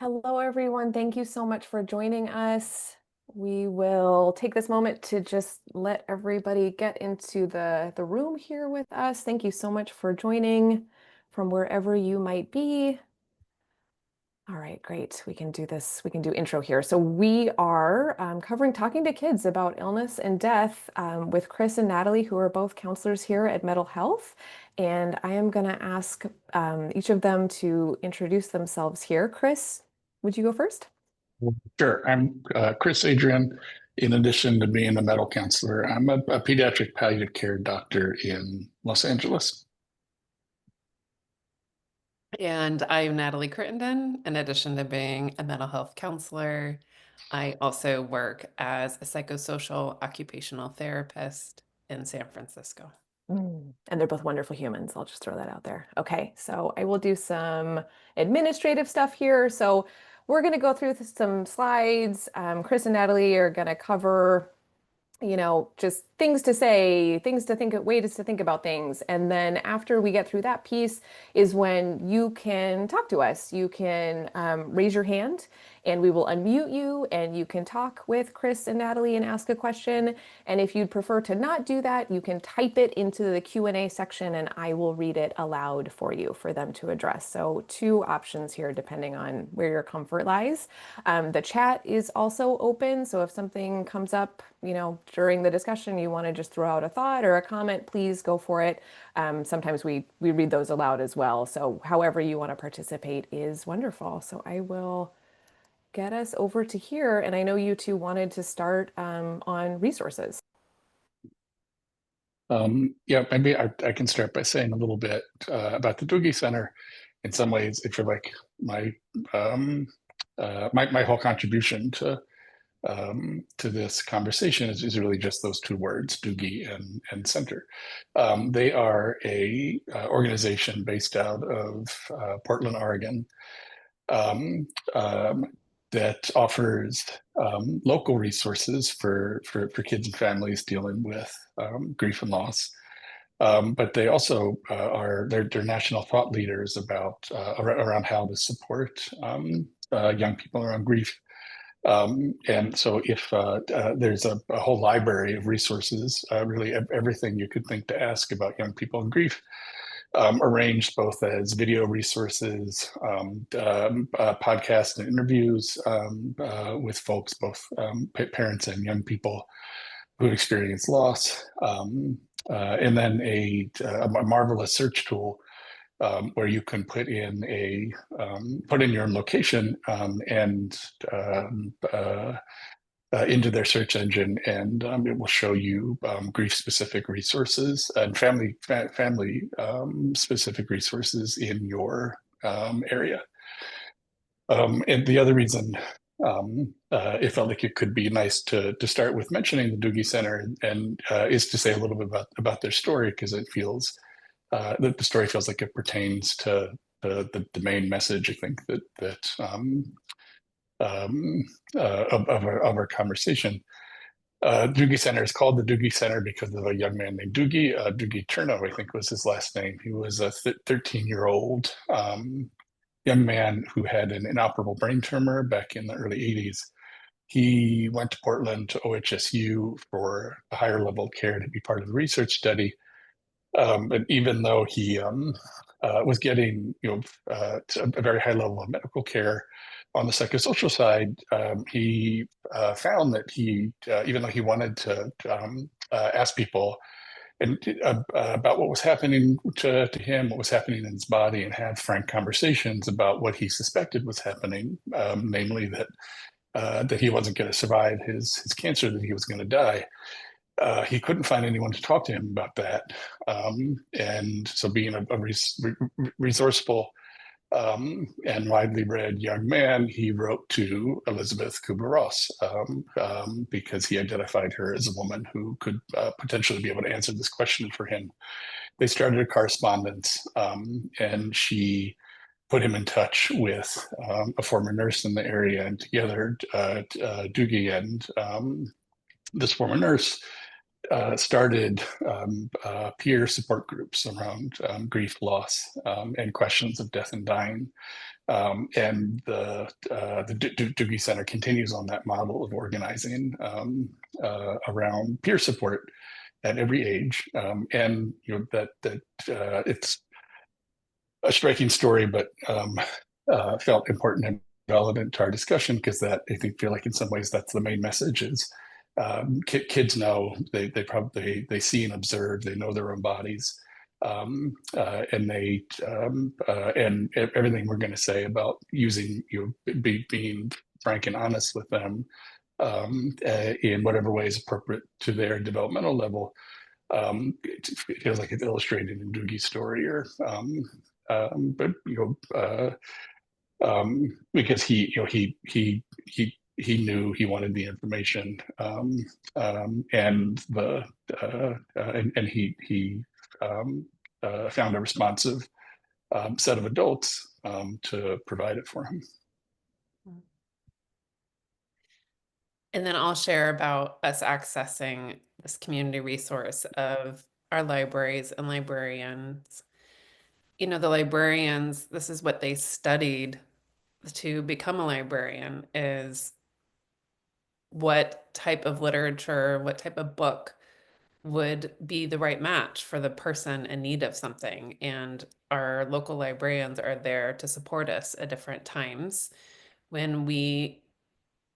Hello, everyone. Thank you so much for joining us. We will take this moment to just let everybody get into the room here with us. Thank you so much for joining from wherever you might be. All right, great. We can do this. We can do intro here. So we are covering talking to kids about illness and death with Chris and Natalie, who are both counselors here at Mettle Health. And I am going to ask each of them to introduce themselves here. Chris, would you go first? Sure. I'm Chris Adrian. In addition to being a medical counselor, I'm a pediatric palliative care doctor in Los Angeles. And I'm Natalie Crittendon. In addition to being a mental health counselor, I also work as a psychosocial occupational therapist in San Francisco. And they're both wonderful humans. I'll just throw that out there. Okay, so I will do some administrative stuff here. So we're going to go through some slides. Chris and Natalie are going to cover just things to say, things to think, ways to think about things. And then after we get through that piece is when you can talk to us. You can raise your hand and we will unmute you and you can talk with Chris and Natalie and ask a question. And if you'd prefer to not do that, you can type it into the Q&A section and I will read it aloud for you for them to address. So two options here, depending on where your comfort lies. The chat is also open. So if something comes up, during the discussion, you want to just throw out a thought or a comment, please go for it. Sometimes we read those aloud as well. So however you want to participate is wonderful. So I will get us over to here. And I know you two wanted to start on resources. Yeah, maybe I can start by saying a little bit about the Dougy Center. In some ways, I feel like my whole contribution to this conversation is really just those two words, Dougy and center. They are a organization based out of Portland, Oregon, um, um, that offers local resources for kids and families dealing with grief and loss. But they also they're national thought leaders about around how to support young people around grief. And so if there's a whole library of resources, really everything you could think to ask about young people in grief, arranged both as video resources, podcasts and interviews with folks, both parents and young people who experience loss, and then a marvelous search tool where you can put in your location and into their search engine, and it will show you grief-specific resources and family specific resources in your area. And the other reason it felt like it could be nice to start with mentioning the Dougy Center and is to say a little bit about their story, because it feels the story feels like it pertains to the main message, I think, of our conversation. Dougy Center is called the Dougy Center because of a young man named Dougy. Dougy Turno, I think, was his last name. He was a 13-year-old young man who had an inoperable brain tumor back in the early 80s. He went to Portland to OHSU for a higher level of care to be part of the research study. And even though he was getting, a very high level of medical care on the psychosocial side, he found that even though he wanted to ask people about what was happening to him, what was happening in his body, and have frank conversations about what he suspected was happening, namely that he wasn't going to survive his cancer, that he was going to die. He couldn't find anyone to talk to him about that. And so being a resourceful and widely read young man, he wrote to Elizabeth Kubler-Ross because he identified her as a woman who could potentially be able to answer this question for him. They started a correspondence, and she put him in touch with a former nurse in the area, and together Dougy and this former nurse started peer support groups around grief, loss, and questions of death and dying. And the Dougy Center continues on that model of organizing around peer support at every age. And that it's a striking story, but felt important and relevant to our discussion, because that, I think, feel like in some ways that's the main message is kids know, they probably they see and observe, they know their own bodies, and they and everything we're going to say about using being frank and honest with them in whatever way is appropriate to their developmental level. It feels like it's illustrated in Dougy's story, or but because he knew he wanted the information, and the and he found a responsive set of adults to provide it for him. And then I'll share about us accessing this community resource of our libraries and librarians. The librarians, this is what they studied to become a librarian, is what type of literature, what type of book would be the right match for the person in need of something. And our local librarians are there to support us at different times when we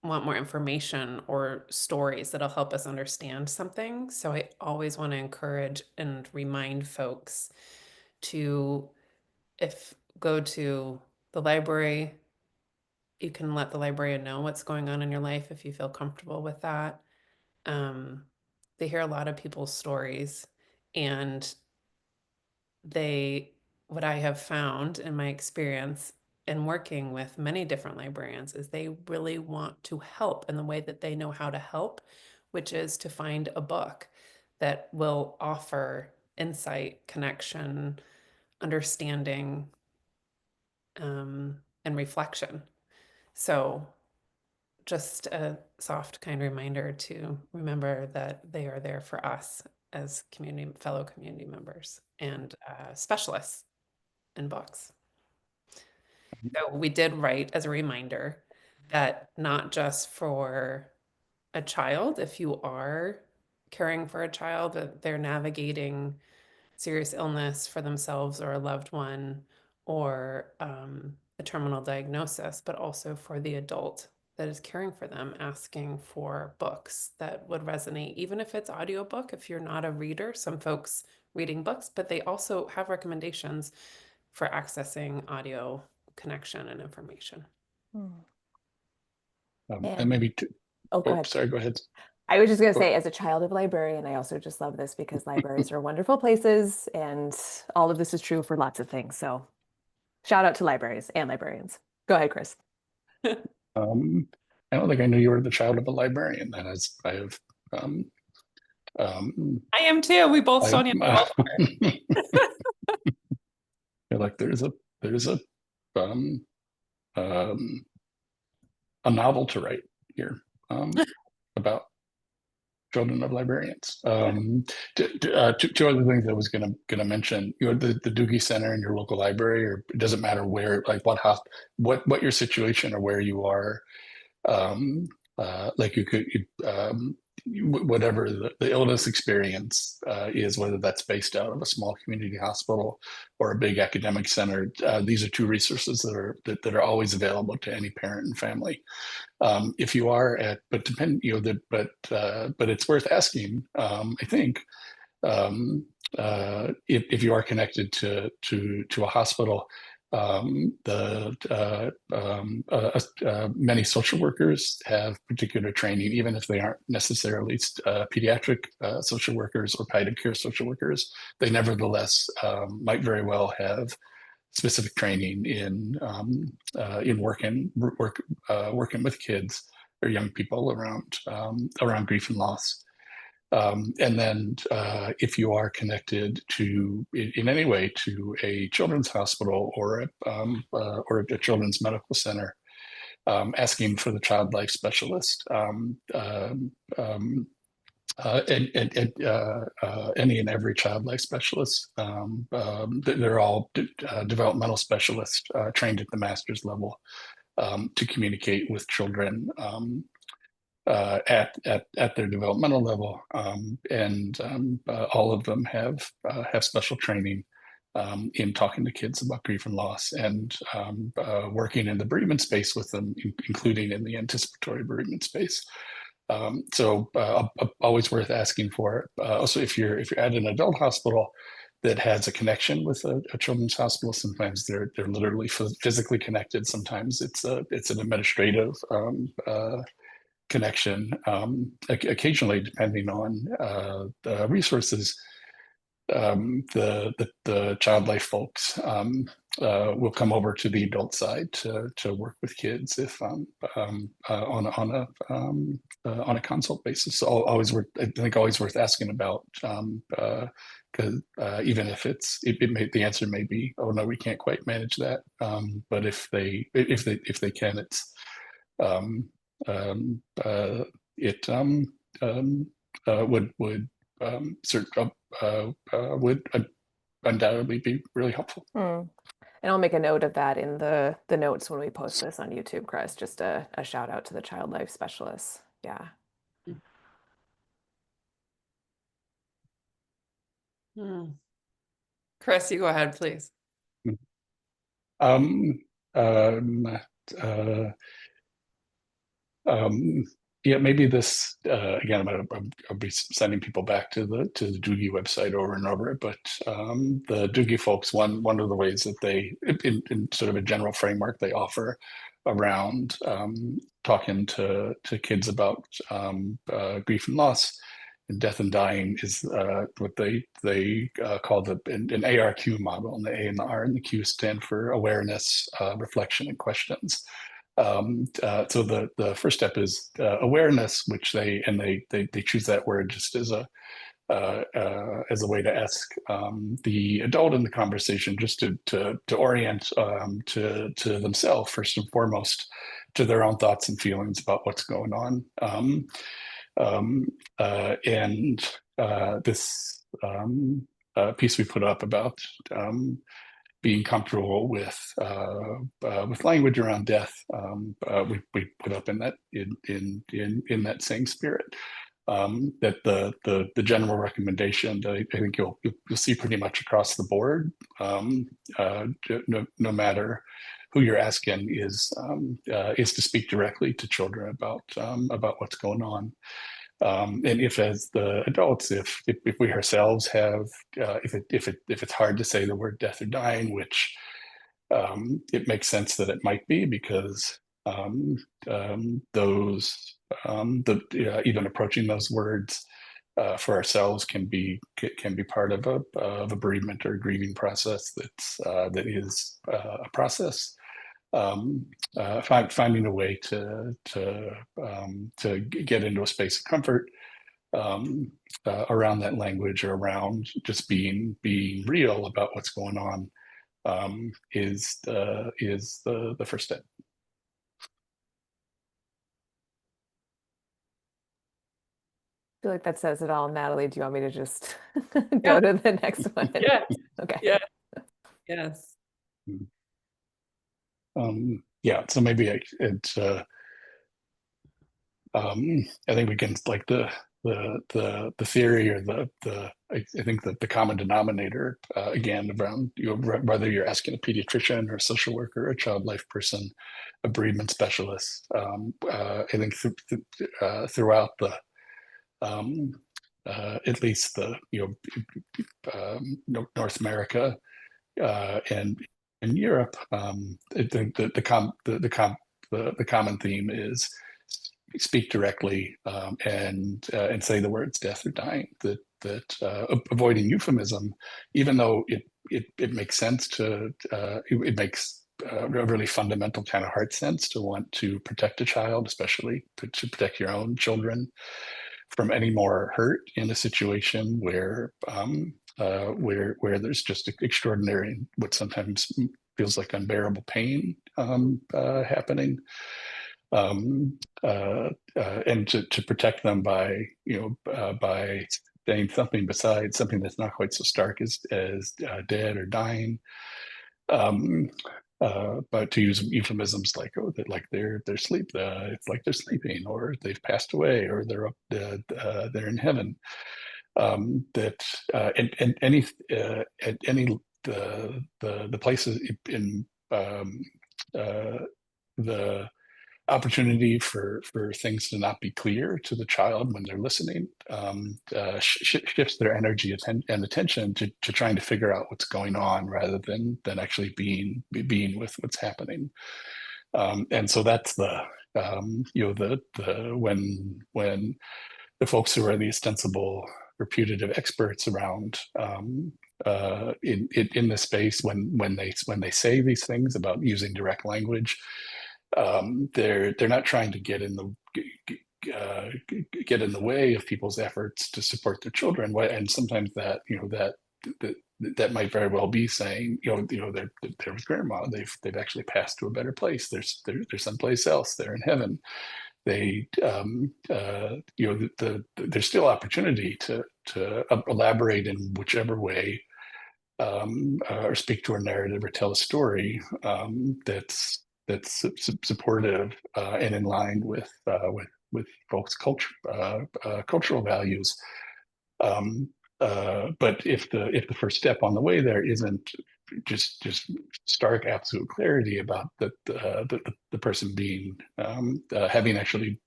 want more information or stories that'll help us understand something. So I always want to encourage and remind folks to, go to the library. You can let the librarian know what's going on in your life if you feel comfortable with that. They hear a lot of people's stories, and what I have found in my experience in working with many different librarians is they really want to help in the way that they know how to help, which is to find a book that will offer insight, connection, understanding, and reflection. So just a soft, kind reminder to remember that they are there for us as fellow community members and specialists in books. So we did write as a reminder that not just for a child, if you are caring for a child, that they're navigating serious illness for themselves or a loved one, or a terminal diagnosis, but also for the adult that is caring for them, asking for books that would resonate, even if it's audiobook. If you're not a reader, some folks reading books, but they also have recommendations for accessing audio connection and information. And maybe go ahead. Sorry, go ahead. I was just going to say, as a child of a librarian, I also just love this because libraries are wonderful places, and all of this is true for lots of things. So shout out to libraries and librarians. Go ahead, Chris. I don't think I knew you were the child of a librarian. That is, I have. I am too. We both Sonia. Like there's a novel to write here about children of librarians. Two other things I was gonna mention. The Dougy Center in your local library, or it doesn't matter where, like what your situation or where you are. Like whatever the illness experience is, whether that's based out of a small community hospital or a big academic center, these are two resources that are always available to any parent and family. If you are but it's worth asking. I think if you are connected to a hospital. Many social workers have particular training, even if they aren't necessarily pediatric social workers or palliative care social workers. They nevertheless might very well have specific training in working with kids or young people around grief and loss. And then if you are connected in any way to a children's hospital or a children's medical center, asking for the child life specialist. Any and every child life specialist. They're all developmental specialists trained at the master's level to communicate with children at their developmental level, and all of them have special training in talking to kids about grief and loss, and working in the bereavement space with them, including in the anticipatory bereavement space. So always worth asking for. Also, if you're at an adult hospital that has a connection with a children's hospital, sometimes they're literally physically connected. Sometimes it's an administrative connection. Occasionally, depending on the resources, the child life folks will come over to the adult side to work with kids if on a consult basis. So always worth, I think, always worth asking about, because even if the answer may be, oh no, we can't quite manage that. But if they can, it's it would undoubtedly be really helpful. And I'll make a note of that in the notes when we post this on YouTube, Chris, just a shout out to the child life specialists. Yeah. Chris, you go ahead, please. Yeah, maybe this again. I'll be sending people back to the Dougy website over and over. But the Dougy folks, one of the ways that they, in sort of a general framework, they offer around talking to kids about grief and loss and death and dying is what they call an ARQ model, and the A and the R and the Q stand for awareness, reflection, and questions. So the first step is awareness, which they choose that word just as a way to ask the adult in the conversation, just to orient to themselves first and foremost, to their own thoughts and feelings about what's going on. And this piece we put up about being comfortable with language around death, we put up in that same spirit. That the general recommendation that I think you'll see pretty much across the board, no matter who you're asking, is to speak directly to children about what's going on. And if, as the adults, if we ourselves have, if it's hard to say the word death or dying, which it makes sense that it might be, because even approaching those words for ourselves can be part of a bereavement or a grieving process that is a process. Finding a way to get into a space of comfort around that language, or around just being real about what's going on, is the first step. I feel like that says it all. Natalie, do you want me to just go to the next one? Yeah. Okay. Yeah. Yes. Yeah, so maybe I think we can, like, the theory, or I think that the common denominator, again, around, whether you're asking a pediatrician or a social worker, or a child life person, a bereavement specialist, I think throughout the at least the North America and in Europe, I think that the common theme is speak directly, and say the words death or dying. That avoiding euphemism, even though it makes sense to it makes a really fundamental kind of heart sense to want to protect a child, especially to protect your own children from any more hurt in a situation where there's just extraordinary, what sometimes feels like unbearable pain happening. and to protect them by by saying something besides something that's not quite so stark as dead or dying. But to use euphemisms like, oh, that like they're sleep, it's like they're sleeping, or they've passed away, or they're up, they're in heaven. That and any the places in the opportunity for things to not be clear to the child when they're listening shifts their energy and attention to trying to figure out what's going on rather than actually being with what's happening. And so that's the when the folks who are the ostensible reputative experts around in this space, when they say these things about using direct language, they're not trying to get in the way of people's efforts to support their children. And sometimes that that might very well be saying, they're with grandma. They've actually passed to a better place. There's someplace else. They're in heaven. They there's still opportunity to elaborate in whichever way, or speak to a narrative or tell a story that's supportive and in line with folks' cultural values. But if the first step on the way there isn't just stark absolute clarity about the person being having actually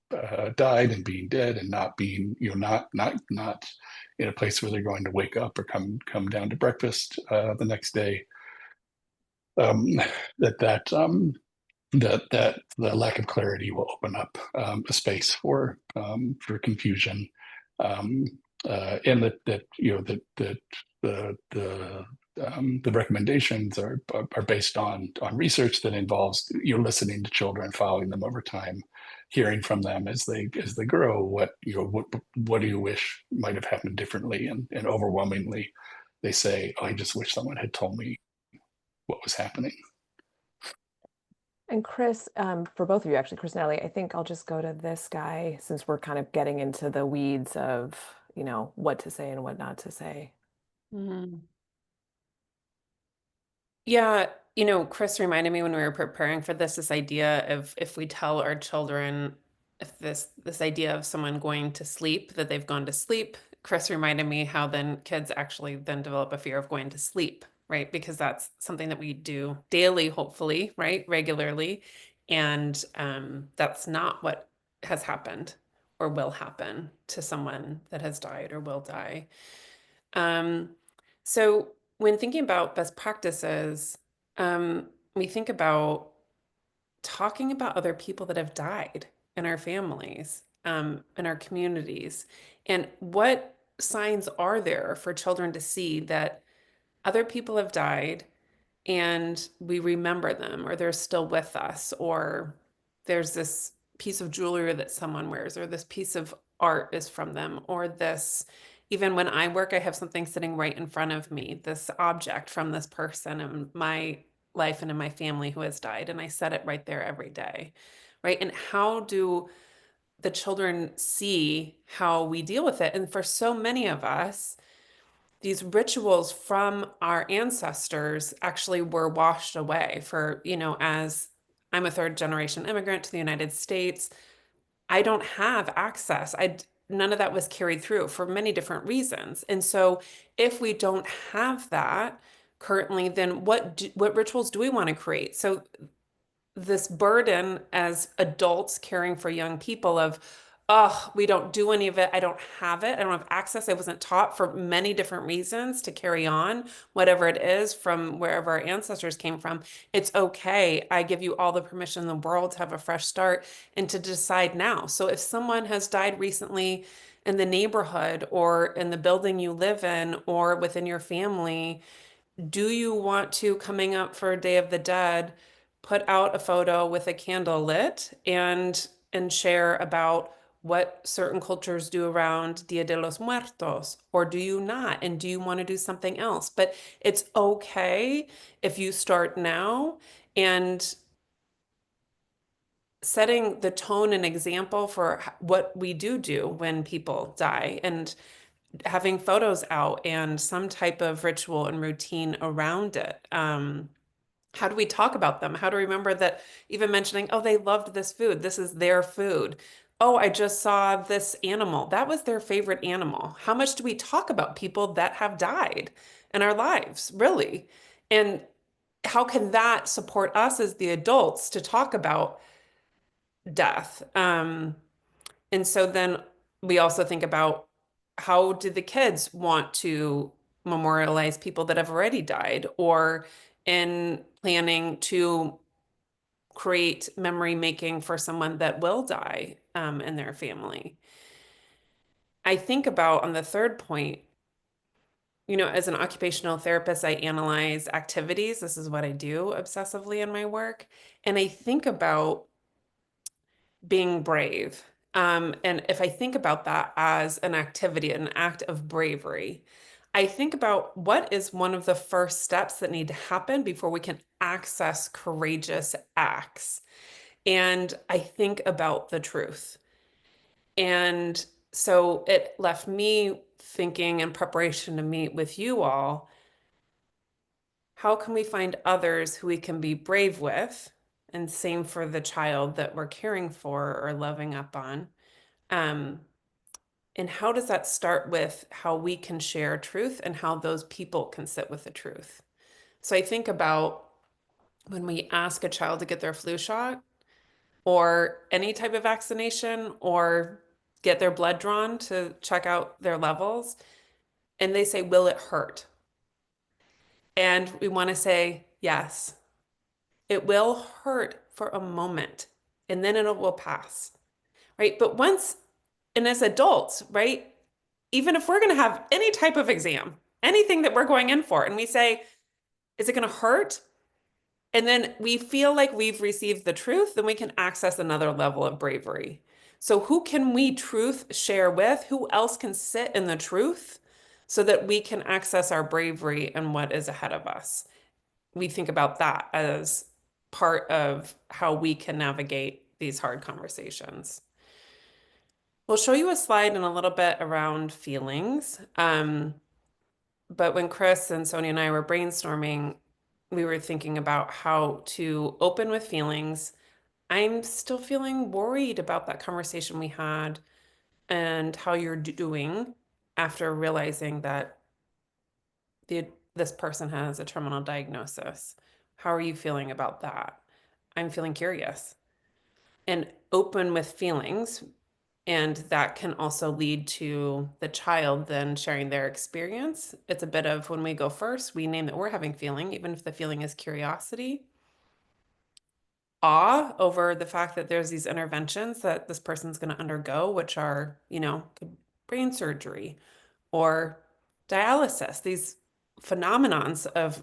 died and being dead and not being not in a place where they're going to wake up or come down to breakfast the next day, that the lack of clarity will open up a space for confusion, and that the recommendations are based on research that involves listening to children, following them over time, hearing from them as they grow. What do you wish might have happened differently? And overwhelmingly, they say, oh, I just wish someone had told me what was happening. And Chris, for both of you, actually, Chris and Natalie, I think I'll just go to this guy since we're kind of getting into the weeds of, what to say and what not to say. Mhm. Yeah, Chris reminded me when we were preparing for this idea of if we tell our children if this idea of someone going to sleep, that they've gone to sleep. Chris reminded me how then kids actually then develop a fear of going to sleep, right? Because that's something that we do daily, hopefully, right? Regularly. And that's not what has happened or will happen to someone that has died or will die. So when thinking about best practices, we think about talking about other people that have died in our families, in our communities, and what signs are there for children to see that other people have died and we remember them, or they're still with us, or there's this piece of jewelry that someone wears, or this piece of art is from them, or this, even when I work, I have something sitting right in front of me, this object from this person in my life and in my family who has died, and I set it right there every day, right? And how do the children see how we deal with it? And for so many of us, these rituals from our ancestors actually were washed away. For, as I'm a third generation immigrant to the United States, I don't have access. None of that was carried through for many different reasons. And so if we don't have that currently, then what rituals do we want to create? So this burden as adults caring for young people of, oh, we don't do any of it. I don't have it. I don't have access. I wasn't taught for many different reasons to carry on whatever it is from wherever our ancestors came from. It's okay. I give you all the permission in the world to have a fresh start and to decide now. So if someone has died recently in the neighborhood or in the building you live in or within your family, do you want to, coming up for Day of the Dead, put out a photo with a candle lit and share about what certain cultures do around Dia de los Muertos, or do you not? And do you want to do something else? But it's okay if you start now and setting the tone and example for what we do when people die, and having photos out and some type of ritual and routine around it. How do we talk about them? How to remember that, even mentioning, oh, they loved this food. This is their food. Oh, I just saw this animal. That was their favorite animal. How much do we talk about people that have died in our lives, really? And how can that support us as the adults to talk about death? And so then we also think about, how do the kids want to memorialize people that have already died, or in planning to create memory making for someone that will die in their family. I think about, on the third point, as an occupational therapist, I analyze activities. This is what I do obsessively in my work. And I think about being brave. And if I think about that as an activity, an act of bravery, I think about, what is one of the first steps that need to happen before we can access courageous acts. And I think about the truth. And so it left me thinking, in preparation to meet with you all, how can we find others who we can be brave with? And same for the child that we're caring for or loving up on. And how does that start with how we can share truth and how those people can sit with the truth? So I think about, when we ask a child to get their flu shot or any type of vaccination, or get their blood drawn to check out their levels, and they say, will it hurt? And we want to say, yes, it will hurt for a moment, and then it will pass, right? But once, and as adults, right, even if we're going to have any type of exam, anything that we're going in for, and we say, is it going to hurt? And then we feel like we've received the truth, then we can access another level of bravery. So who can we truth share with? Who else can sit in the truth so that we can access our bravery and what is ahead of us? We think about that as part of how we can navigate these hard conversations. We'll show you a slide in a little bit around feelings. But when Chris and Sonia and I were brainstorming, we were thinking about how to open with feelings. I'm still feeling worried about that conversation we had and how you're doing after realizing that this person has a terminal diagnosis. How are you feeling about that? I'm feeling curious. And open with feelings. And that can also lead to the child then sharing their experience. It's a bit of, when we go first, we name that we're having feeling, even if the feeling is curiosity, awe over the fact that there's these interventions that this person's going to undergo, which are, brain surgery or dialysis, these phenomenons of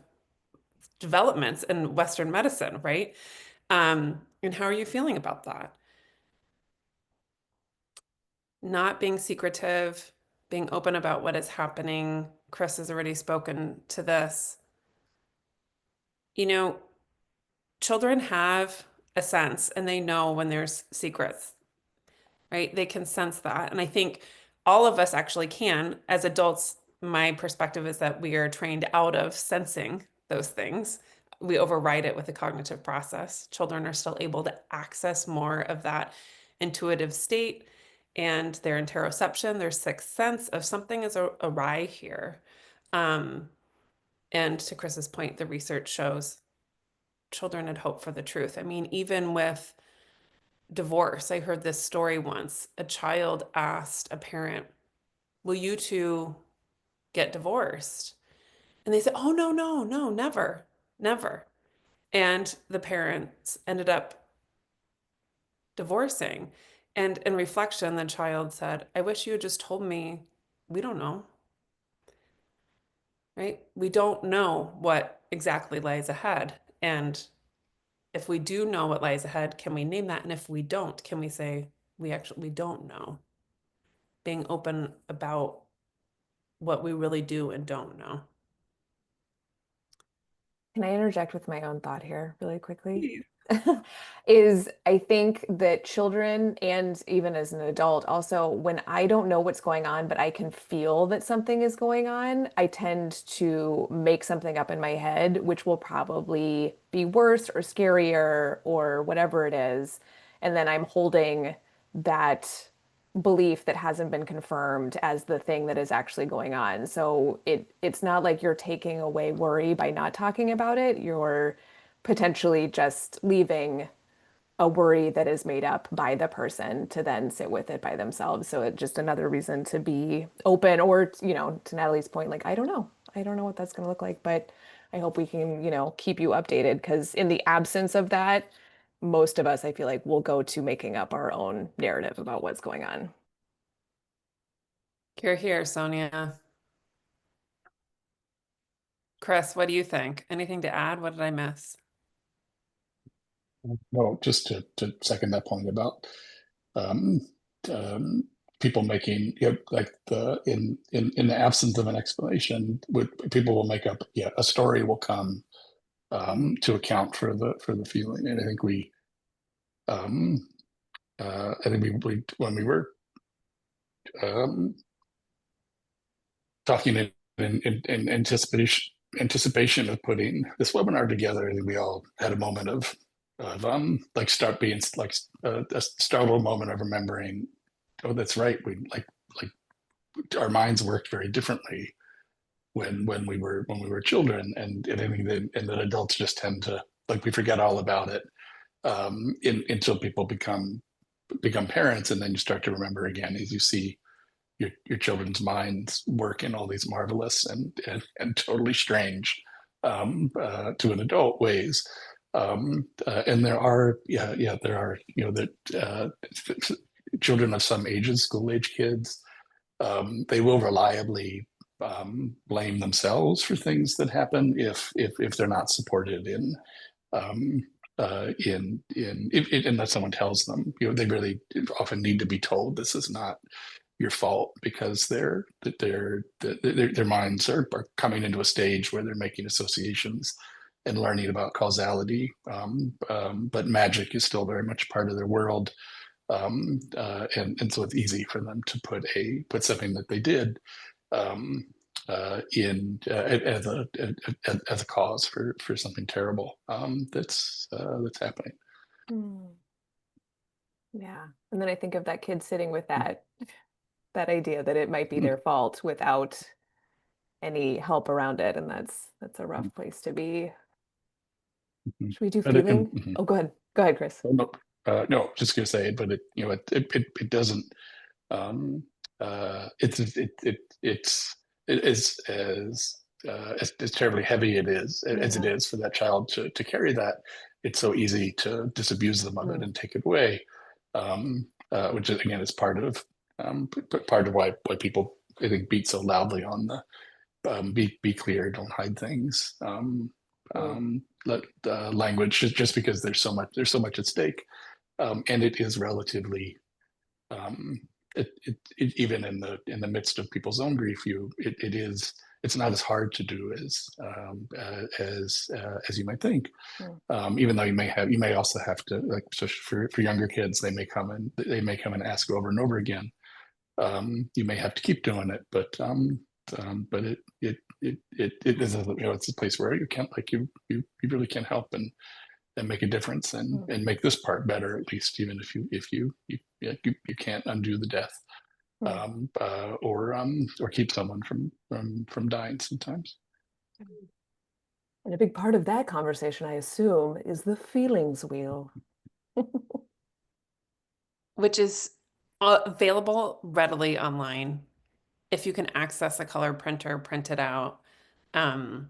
developments in Western medicine, right? And how are you feeling about that? Not being secretive, being open about what is happening. Chris has already spoken to this. Children have a sense, and they know when there's secrets, right? They can sense that. And I think all of us actually can. As adults, my perspective is that we are trained out of sensing those things. We override it with the cognitive process. Children are still able to access more of that intuitive state and their interoception, their sixth sense of something is awry here. And to Chris's point, the research shows children had hope for the truth. I mean, even with divorce, I heard this story once. A child asked a parent, will you two get divorced? And they said, oh, no, no, no, never, never. And the parents ended up divorcing. And in reflection, the child said, I wish you had just told me, we don't know, right? We don't know what exactly lies ahead. And if we do know what lies ahead, can we name that? And if we don't, can we say, we don't know? Being open about what we really do and don't know. Can I interject with my own thought here really quickly? Is I think that children and even as an adult, also when I don't know what's going on, but I can feel that something is going on, I tend to make something up in my head, which will probably be worse or scarier or whatever it is. And then I'm holding that belief that hasn't been confirmed as the thing that is actually going on. So it's not like you're taking away worry by not talking about it. You're potentially just leaving a worry that is made up by the person to then sit with it by themselves. So it's just another reason to be open or, to Natalie's point, like, I don't know. I don't know what that's going to look like, but I hope we can, keep you updated because in the absence of that, most of us, I feel like, will go to making up our own narrative about what's going on. You're here, Sonia. Chris, what do you think? Anything to add? What did I miss? Well, just to second that point about um, um, people making, like in the absence of an explanation, people will make up, a story will come to account for the feeling. And I think um, we when we were um, talking in anticipation of putting this webinar together, I think we all had a moment of like start being like a startled moment of remembering, oh, that's right, we like our minds worked very differently when we were children, and I think that adults just tend to, like, we forget all about it until people become parents, and then you start to remember again as you see your children's minds work in all these marvelous and totally strange to an adult ways. And there are, there are, that children of some ages, school age kids, they will reliably blame themselves for things that happen if they're not supported um, unless someone tells them. They really often need to be told this is not your fault, because their minds are coming into a stage where they're making associations and learning about causality. But magic is still very much part of their world, and so it's easy for them to put something that they did um, in as a cause for something terrible that's happening. Hmm. Yeah. And then I think of that kid sitting with that idea that it might be their fault without any help around it. And that's a rough place to be. Mhm. Should we do But it, feeling? mhm. Oh, go ahead. Go ahead, Chris. No, no, just gonna say it, but it doesn't. Um, it is as terribly heavy as it Yeah. is for that child to carry that. It's so easy to disabuse them of it Mm. and take it away, which is, again, is part of why people, I think, beat so loudly on the be clear, don't hide things. Mm. Let language, just because there's so much at stake, and it is relatively um, even in the midst of people's own grief, it's not as hard to do as you might think. Mm. Even though you may also have to, like, so for younger kids, they may come and ask over and over again. You may have to keep doing it, but it is it's a place where you can't, like, you really can help and make a difference, and Mm. and make this part better, at least, even if you can't undo the death, Mm. or keep someone from dying sometimes. And a big part of that conversation, I assume, is the feelings wheel. Which is available readily online. If you can access a color printer, print it out. Um,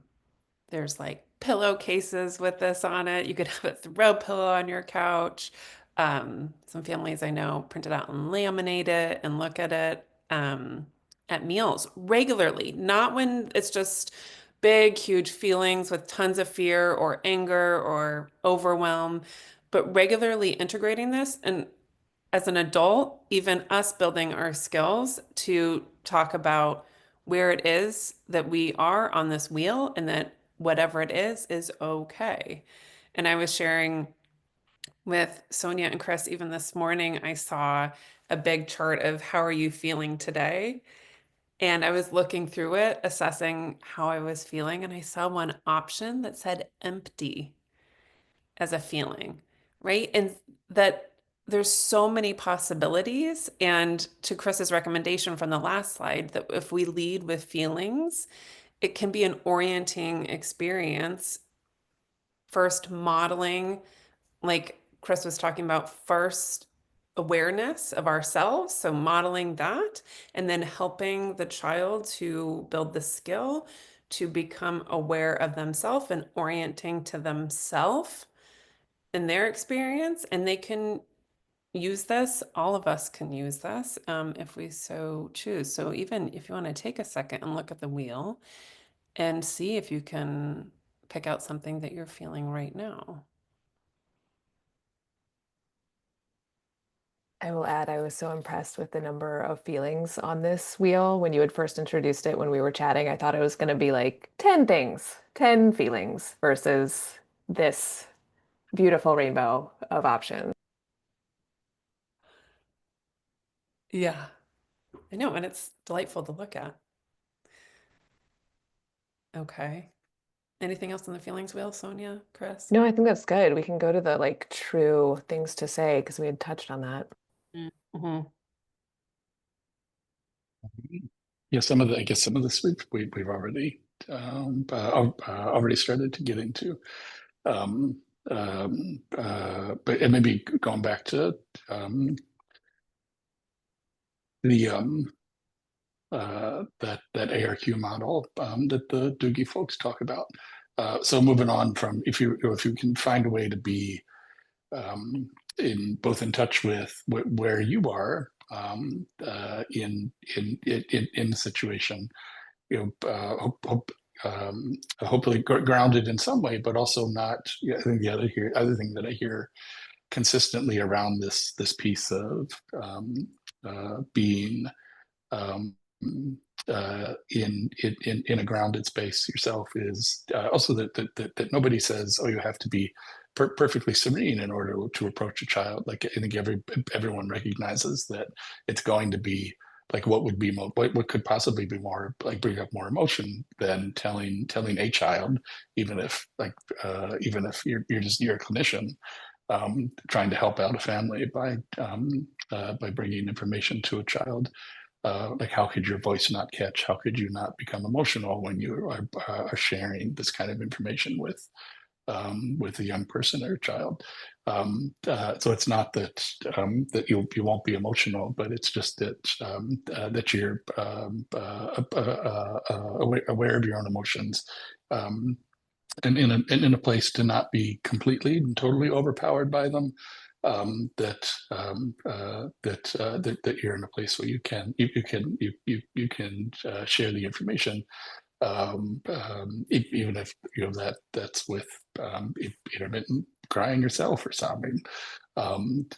there's like pillowcases with this on it. You could have a throw pillow on your couch. Some families I know print it out and laminate it and look at it at meals regularly, not when it's just big, huge feelings with tons of fear or anger or overwhelm, but regularly integrating this. And as an adult, even us building our skills to talk about where it is that we are on this wheel and that whatever it is okay. And I was sharing with Sonia and Chris, even this morning, I saw a big chart of how are you feeling today? And I was looking through it, assessing how I was feeling, and I saw one option that said empty as a feeling, right? And that there's so many possibilities. And to Chris's recommendation from the last slide, that if we lead with feelings, it can be an orienting experience. First, modeling, like Chris was talking about, first awareness of ourselves. So modeling that, and then helping the child to build the skill to become aware of themselves and orienting to themselves in their experience. And they can use this, all of us can use this if we so choose. So even if you want to take a second and look at the wheel and see if you can pick out something that you're feeling right now. I will add, I was so impressed with the number of feelings on this wheel. When you had first introduced it, when we were chatting, I thought it was going to be like 10 things, 10 feelings versus this beautiful rainbow of options. Yeah, I know, and it's delightful to look at. Okay. Anything else on the feelings wheel, Sonia, Chris? No, I think that's good. We can go to the like true things to say because we had touched on that. Mm-hmm. Yeah, I guess some of this we've already already started to get into. But and maybe going back to the that ARQ model that the Dougy folks talk about. So moving on from if you can find a way to be in touch with where you are in the situation, hopefully grounded in some way, but also not. I think the other thing that I hear consistently around this piece of being um, in a grounded space yourself is also that nobody says, oh, you have to be perfectly serene in order to approach a child. Like I think everyone recognizes that it's going to be like what could possibly be more like bring up more emotion than telling a child, even if you're a clinician trying to help out a family by bringing information to a child. Like how could your voice not catch? How could you not become emotional when you are sharing this kind of information with a young person or a child? So it's not that that you won't be emotional, but it's just that that you're aware of your own emotions. And in a place to not be completely and totally overpowered by them. That you're in a place where you can share the information, even if that's with intermittent crying yourself or sobbing, but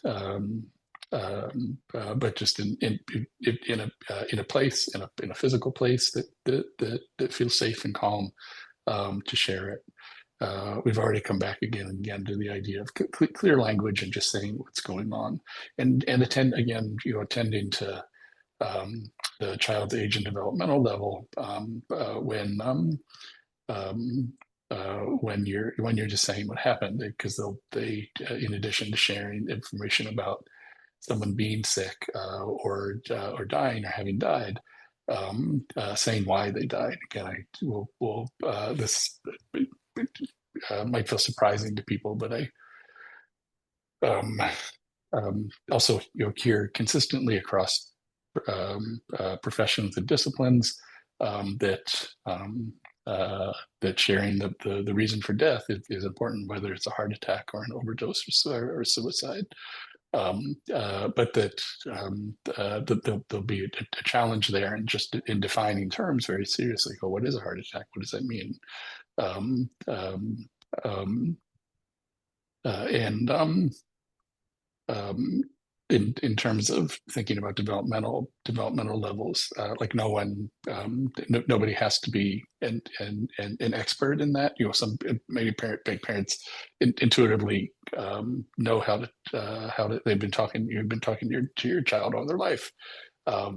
just in a place in a physical place that feels safe and calm to share it. We've already come back again and again to the idea of clear language and just saying what's going on, and attending to the child's age and developmental level when you're just saying what happened, because they in addition to sharing information about someone being sick or dying or having died, saying why they died. Again, this might feel surprising to people, but I also hear consistently across professions and disciplines that sharing the reason for death is important, whether it's a heart attack or an overdose or suicide. But there'll be a challenge there, and just in defining terms very seriously. Oh, what is a heart attack? What does that mean? Um, um, um, and in terms of thinking about developmental levels, like nobody has to be an expert in that. Some maybe big parents intuitively know how to you've been talking to your child all their life,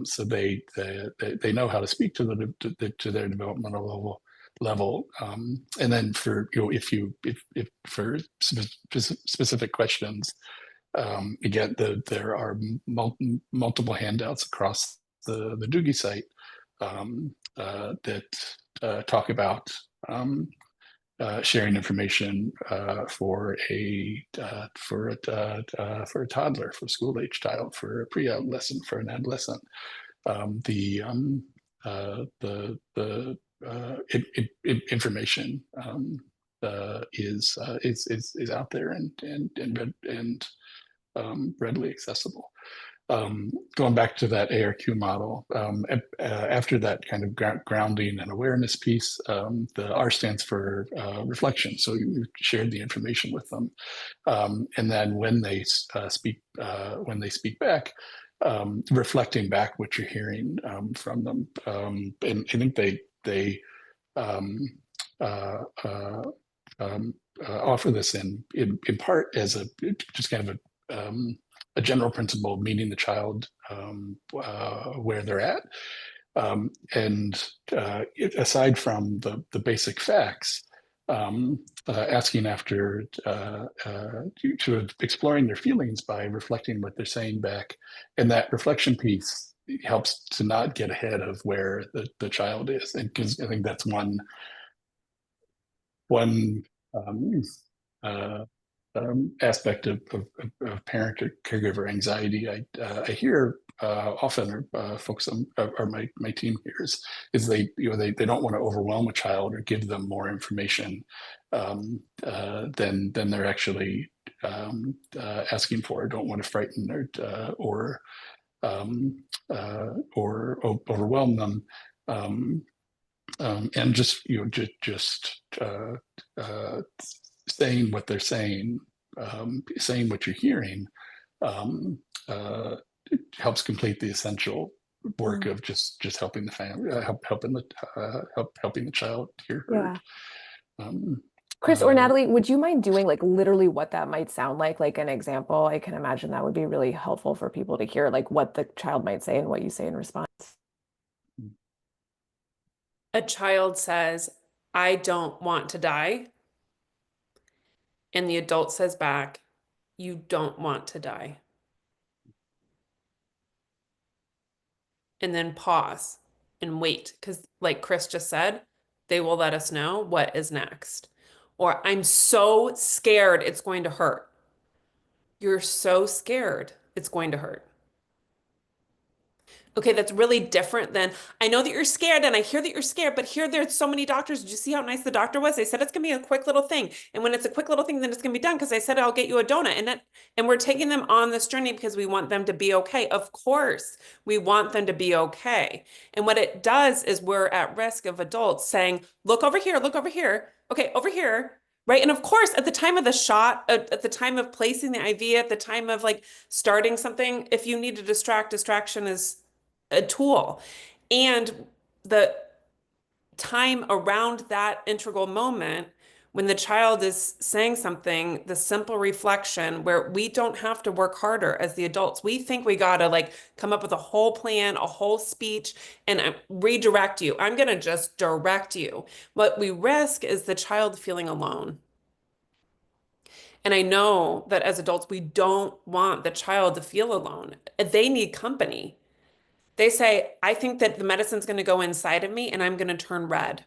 so they know how to speak to their developmental level. And then for if for specific questions, again, there are multiple handouts across the Dougy site that talk about sharing information for a toddler, for a school age child, for a pre-adolescent, for an adolescent. Information is out there and readily accessible. Going back to that ARQ model, after that kind of grounding and awareness piece, the R stands for reflection. So you shared the information with them, and then when they speak back, reflecting back what you're hearing from them. And I think they offer this in part as a just kind of a general principle, meeting the child where they're at, and aside from the basic facts, asking after exploring their feelings by reflecting what they're saying back, and that reflection piece helps to not get ahead of where the child is, and because I think that's one aspect of parent or caregiver anxiety I hear often, or folks or my team hears, is they don't want to overwhelm a child or give them more information than they're actually asking for, or don't want to frighten or overwhelm them. And just saying what they're saying, saying what you're hearing, helps complete the essential work of just helping the family, helping the child hear heard. Yeah. Chris or Natalie, would you mind doing like literally what that might sound like an example? I can imagine that would be really helpful for people to hear, like what the child might say and what you say in response. A child says, "I don't want to die." And the adult says back, "You don't want to die." And then pause and wait, because like Chris just said, they will let us know what is next. Or, "I'm so scared it's going to hurt." You're so scared it's going to hurt. Okay, that's really different than, "I know that you're scared and I hear that you're scared, but here there's so many doctors. Did you see how nice the doctor was? They said it's gonna be a quick little thing. And when it's a quick little thing, then it's gonna be done because I said I'll get you a donut." And we're taking them on this journey because we want them to be okay. Of course, we want them to be okay. And what it does is we're at risk of adults saying, "Look over here, look over here. Okay, over here." Right. And of course, at the time of the shot, at the time of placing the IV, at the time of like starting something, if you need to distraction is a tool. And the time around that integral moment when the child is saying something, the simple reflection where we don't have to work harder as the adults. We think we gotta like come up with a whole plan, a whole speech, and redirect you. I'm gonna just direct you. What we risk is the child feeling alone. And I know that as adults, we don't want the child to feel alone. They need company. They say, "I think that the medicine's going to go inside of me and I'm going to turn red."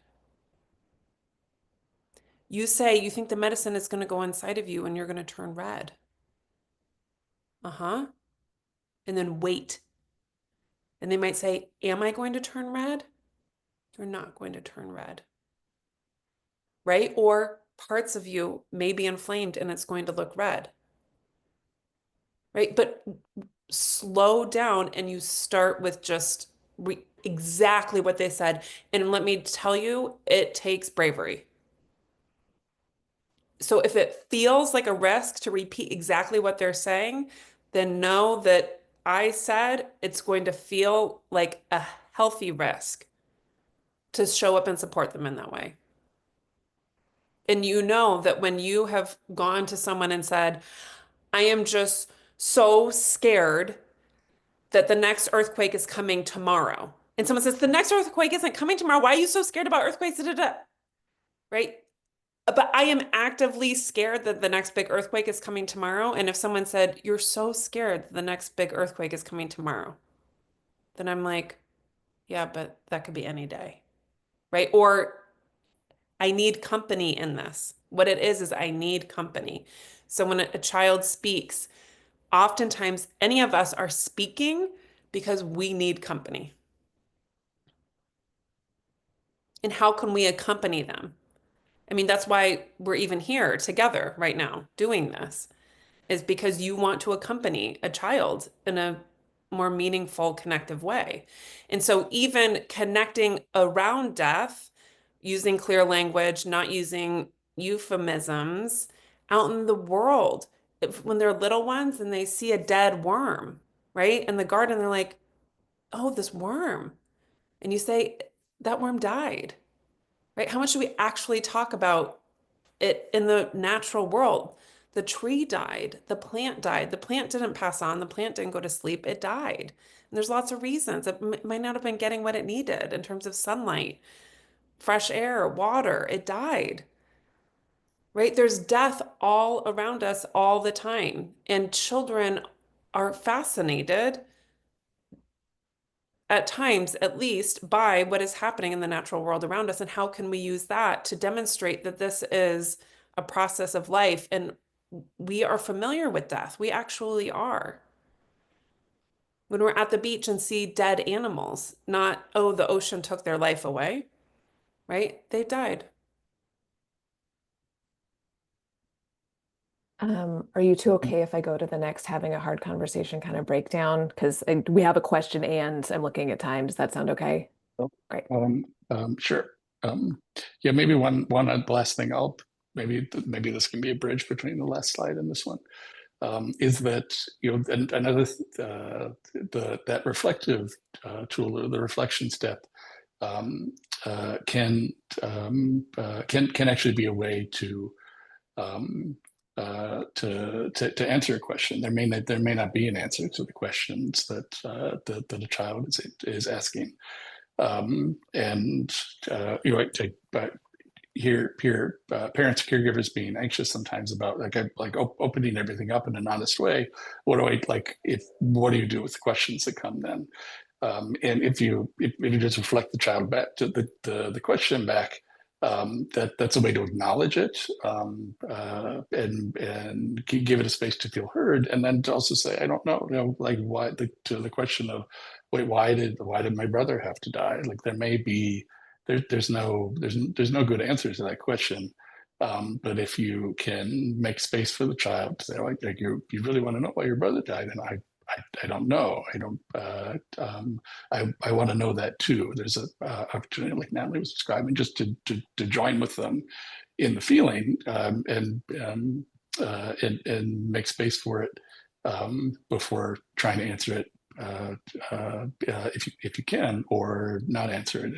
You say, "You think the medicine is going to go inside of you and you're going to turn red." Uh-huh. And then wait. And they might say, "Am I going to turn red?" You're not going to turn red. Right? Or parts of you may be inflamed and it's going to look red. Right? But slow down and you start with just exactly what they said. And let me tell you, it takes bravery. So if it feels like a risk to repeat exactly what they're saying, then know that I said it's going to feel like a healthy risk to show up and support them in that way. And you know that when you have gone to someone and said, I am just so scared that the next earthquake is coming tomorrow. And someone says, the next earthquake isn't coming tomorrow. Why are you so scared about earthquakes? Da, da, da. Right? But I am actively scared that the next big earthquake is coming tomorrow. And if someone said, you're so scared that the next big earthquake is coming tomorrow, then I'm like, yeah, but that could be any day. Right? Or I need company in this. What it is I need company. So when a child speaks, oftentimes any of us are speaking because we need company. And how can we accompany them? I mean, that's why we're even here together right now doing this, is because you want to accompany a child in a more meaningful, connective way. And so even connecting around death, using clear language, not using euphemisms out in the world, when they're little ones and they see a dead worm, right? In the garden, they're like, oh, this worm. And you say, that worm died, right? How much do we actually talk about it in the natural world? The tree died, the plant died, the plant didn't pass on, the plant didn't go to sleep, it died. And there's lots of reasons. It might not have been getting what it needed in terms of sunlight, fresh air, water, it died, right? There's death all around us all the time. And children are fascinated, at times at least, by what is happening in the natural world around us. And how can we use that to demonstrate that this is a process of life and we are familiar with death? We actually are. When we're at the beach and see dead animals, not, oh, the ocean took their life away, right? They died. Are you two okay if I go to the next having a hard conversation kind of breakdown? Because we have a question and I'm looking at time. Does that sound okay? Oh, Great. Sure. Yeah, maybe one last thing. Maybe this can be a bridge between the last slide and this one. Is that another that reflective tool, or the reflection step, um, can actually be a way to to answer a question. There may not be an answer to the questions that a child is asking, and hear parents, caregivers being anxious sometimes about opening everything up in an honest way. What do you do with the questions that come then? And if you just reflect the child back to the question back, that's a way to acknowledge it, and give it a space to feel heard, and then to also say, I don't know, like why to the question of, wait, why did my brother have to die? Like there may be there's no good answer to that question. But if you can make space for the child to say, like you really want to know why your brother died, and I don't know. I don't. I want to know that too. There's a opportunity, like Natalie was describing, just to join with them in the feeling, and make space for it, before trying to answer it, if you can, or not answer it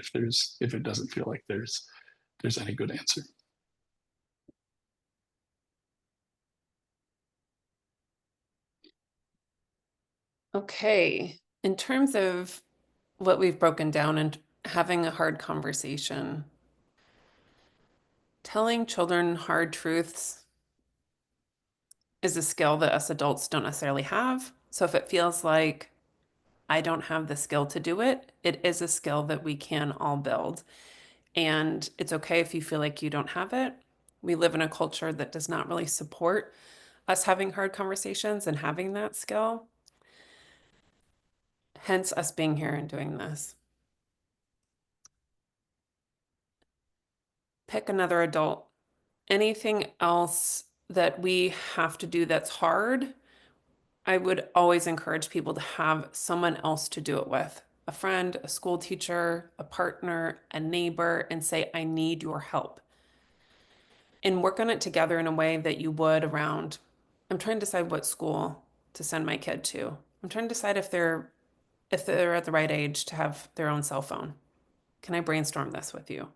if it doesn't feel like there's any good answer. Okay. In terms of what we've broken down and having a hard conversation, telling children hard truths is a skill that us adults don't necessarily have. So if it feels like I don't have the skill to do it, it is a skill that we can all build. And it's okay if you feel like you don't have it. We live in a culture that does not really support us having hard conversations and having that skill. Hence us being here and doing this. Pick another adult. Anything else that we have to do that's hard, I would always encourage people to have someone else to do it with. A friend, a school teacher, a partner, a neighbor, and say, I need your help. And work on it together in a way that you would around, I'm trying to decide what school to send my kid to? I'm trying to decide if they're at the right age to have their own cell phone. Can I brainstorm this with you?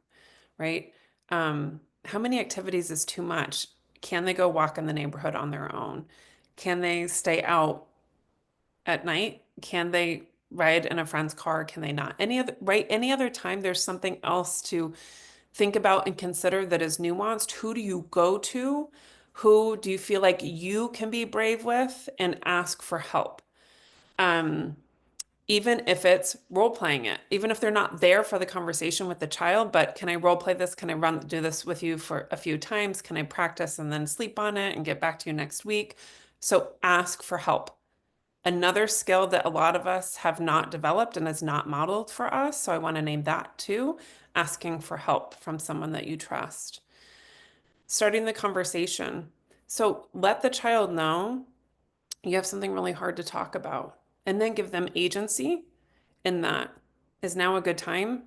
Right? How many activities is too much? Can they go walk in the neighborhood on their own? Can they stay out at night? Can they ride in a friend's car? Can they not? Any other time there's something else to think about and consider that is nuanced. Who do you go to? Who do you feel like you can be brave with and ask for help? Um, Even if it's role playing it, even if they're not there for the conversation with the child, but can I role play this? Can I do this with you for a few times? Can I practice and then sleep on it and get back to you next week? So ask for help. Another skill that a lot of us have not developed and is not modeled for us. So I want to name that too, asking for help from someone that you trust. Starting the conversation. So let the child know you have something really hard to talk about, and then give them agency in that. Is now a good time?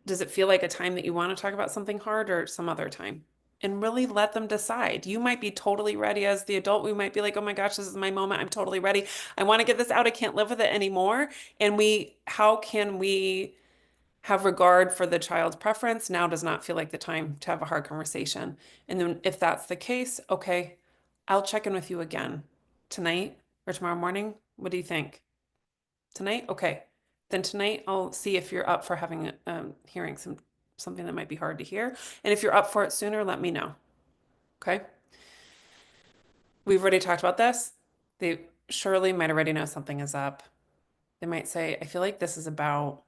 Does it feel like a time that you want to talk about something hard or some other time? And really let them decide. You might be totally ready as the adult. We might be like, oh my gosh, this is my moment. I'm totally ready. I want to get this out. I can't live with it anymore. And how can we have regard for the child's preference? Now does not feel like the time to have a hard conversation. And then if that's the case, okay, I'll check in with you again tonight or tomorrow morning. What do you think? Tonight? Okay. Then tonight I'll see if you're up for having hearing something that might be hard to hear. And if you're up for it sooner, let me know. Okay. We've already talked about this. They surely might already know something is up. They might say, I feel like this is about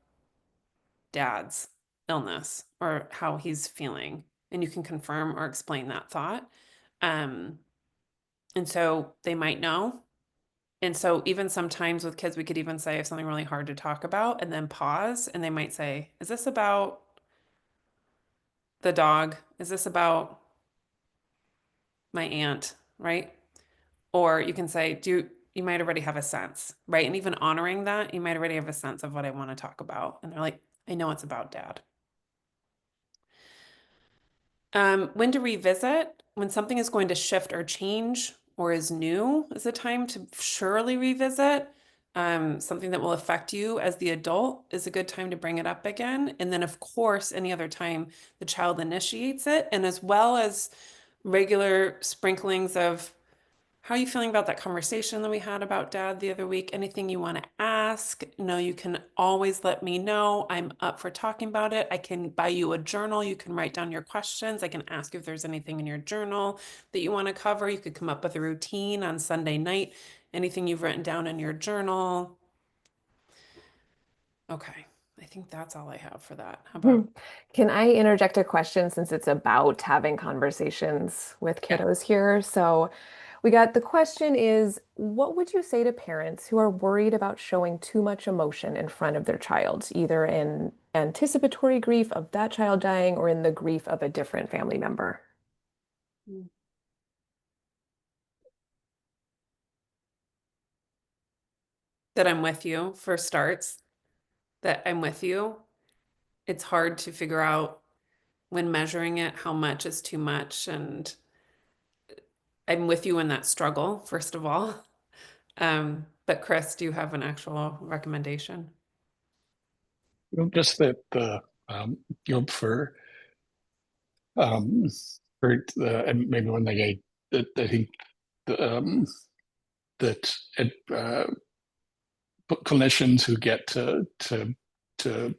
dad's illness or how he's feeling. And you can confirm or explain that thought. And so they might know. And so even sometimes with kids, we could even say if something really hard to talk about and then pause and they might say, is this about the dog? Is this about my aunt? Right? Or you can say, you might already have a sense, right? And even honoring that, you might already have a sense of what I want to talk about. And they're like, I know it's about dad. When to revisit, when something is going to shift or change or is new, is a time to surely revisit. Something that will affect you as the adult is a good time to bring it up again. And then, of course, any other time the child initiates it, and as well as regular sprinklings of how are you feeling about that conversation that we had about dad the other week? Anything you want to ask? No, you can always let me know. I'm up for talking about it. I can buy you a journal. You can write down your questions. I can ask if there's anything in your journal that you want to cover. You could come up with a routine on Sunday night. Anything you've written down in your journal. Okay. I think that's all I have for that. How about? Can I interject a question since it's about having conversations with Yeah. kiddos here? So the question is, what would you say to parents who are worried about showing too much emotion in front of their child, either in anticipatory grief of that child dying or in the grief of a different family member? That I'm with you for starts, that I'm with you. It's hard to figure out when measuring it how much is too much. And I'm with you in that struggle, first of all. But Chris, do you have an actual recommendation? Just that you know, um, and maybe one thing I think um, that clinicians who get to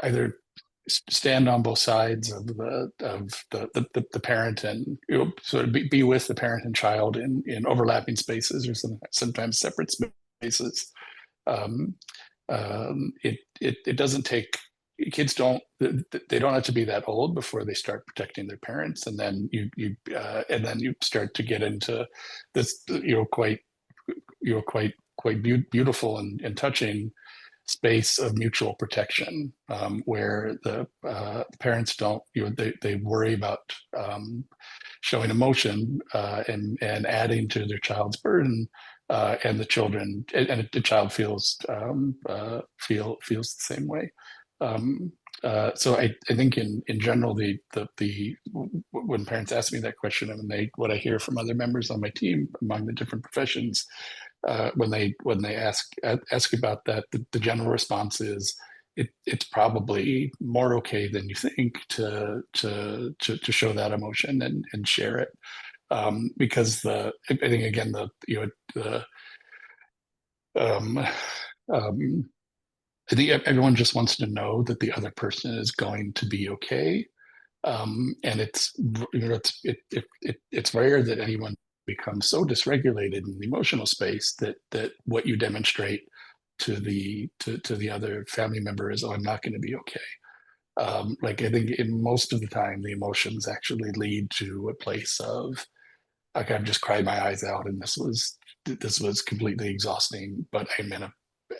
either stand on both sides of the parent and sort of be with the parent and child in overlapping spaces or sometimes separate spaces. Um, it doesn't take kids don't have to be that old before they start protecting their parents, and then you start to get into this quite beautiful and touching space of mutual protection, where the parents don't they worry about showing emotion and adding to their child's burden, and the child feels the same way. so I think in general, when parents ask me that question, and what I hear from other members on my team among the different professions, when they ask about that, the general response is it's probably more okay than you think to show that emotion and share it, because I think again the um, um, I think everyone just wants to know that the other person is going to be okay. And it's rare that anyone becomes so dysregulated in the emotional space that what you demonstrate to the other family member is, oh, I'm not going to be okay. Like I think in most of the time, the emotions actually lead to a place of, like, I've just cried my eyes out, and this was completely exhausting, but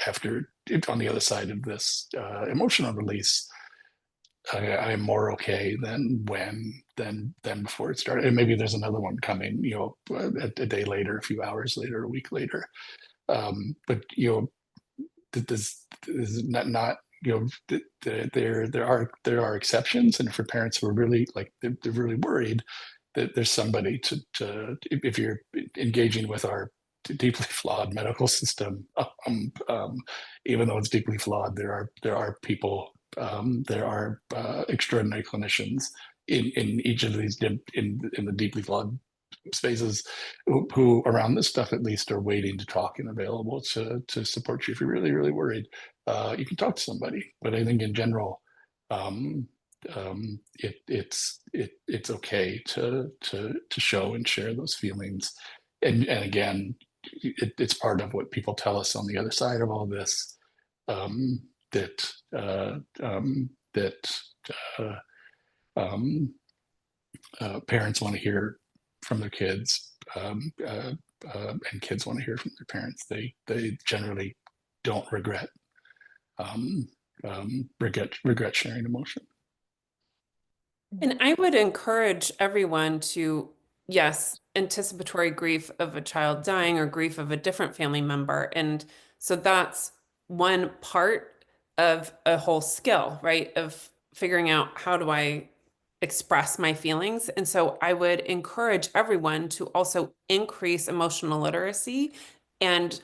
after on the other side of this emotional release, I'm more okay than before it started. And maybe there's another one coming, a day later, a few hours later, a week later. But this is not there are exceptions, and for parents who are really they're really worried that there's somebody if you're engaging with our deeply flawed medical system, even though it's deeply flawed, there are people, there are extraordinary clinicians in each of these in the deeply flawed spaces who around this stuff at least are waiting to talk and available to support you. If you're really worried, you can talk to somebody. But I think in general, it's okay to show and share those feelings. And again, it's part of what people tell us on the other side of all this, that uh, um, parents want to hear from their kids, and kids want to hear from their parents. They generally don't um, regret sharing emotion. And I would encourage everyone to, yes, anticipatory grief of a child dying or grief of a different family member. And so that's one part of a whole skill, right? Of figuring out how do I express my feelings. And so I would encourage everyone to also increase emotional literacy and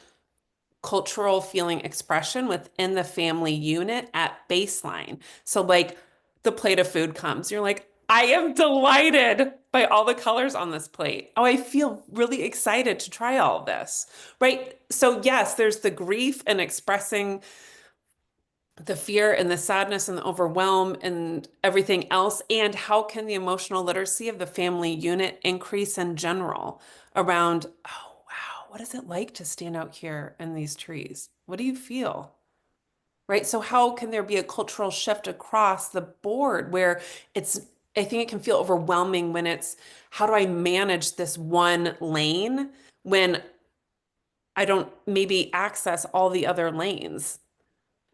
cultural feeling expression within the family unit at baseline. So, like, the plate of food comes, you're like, I am delighted by all the colors on this plate. Oh, I feel really excited to try all of this, right? So, yes, there's the grief and expressing the fear and the sadness and the overwhelm and everything else. And how can the emotional literacy of the family unit increase in general around, oh, wow, what is it like to stand out here in these trees? What do you feel? Right? So, how can there be a cultural shift across the board where I think it can feel overwhelming when it's, how do I manage this one lane when I don't maybe access all the other lanes?